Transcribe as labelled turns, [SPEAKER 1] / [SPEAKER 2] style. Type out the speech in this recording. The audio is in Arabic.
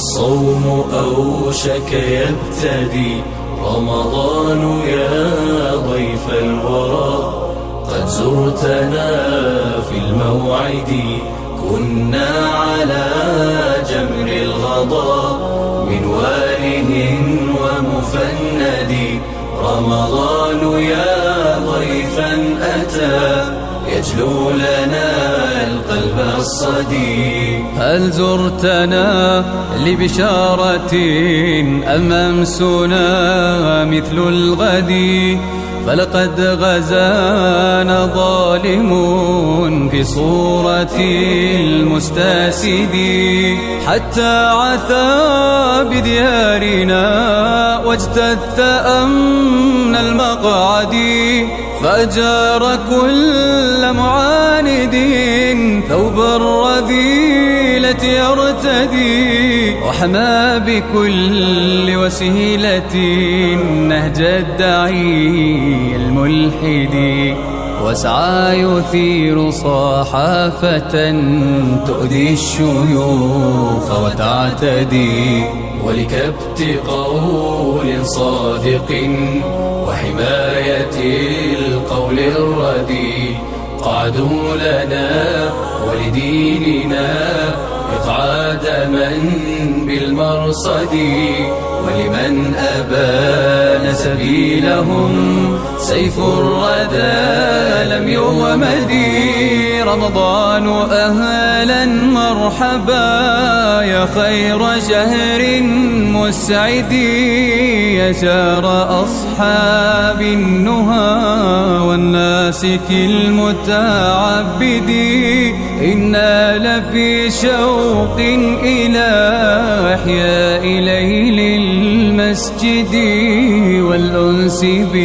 [SPEAKER 1] الصوم أوشك يبتدي، رمضان يا ضيف الورى قد زرتنا في الموعد. كنا على جمر الغضا من واله ومفند، رمضان يا ضيفا أتى يجلو لنا القلب الصدي.
[SPEAKER 2] هل زرتنا لبشارة أم أمسنا مثل الغد؟ فلقد غزانا ظالم في صورة المستسد، حتى عثى بديارنا واجتث أمن المقعد، فأجار كل معاند ثوب الرذيلة يرتدي، وحمى بكل وسيلة نهج الداعي الملحد، وسعى يثير صحافة تؤذي الشيوخ وتعتدي،
[SPEAKER 1] ولكبت قول صادق وحماية القول الردي، قعدوا لنا ولديننا إقعاد من بالمرصد، ولمن أبان سبيلهم سيف الردى لم يغمد. رمضان أهلا مرحبا يا خير شهر مسعد، يا شهر أصحاب النهى والناسك المتعبد، إنا لفي شوق إلى إحياء ليل المسجد والأنس به.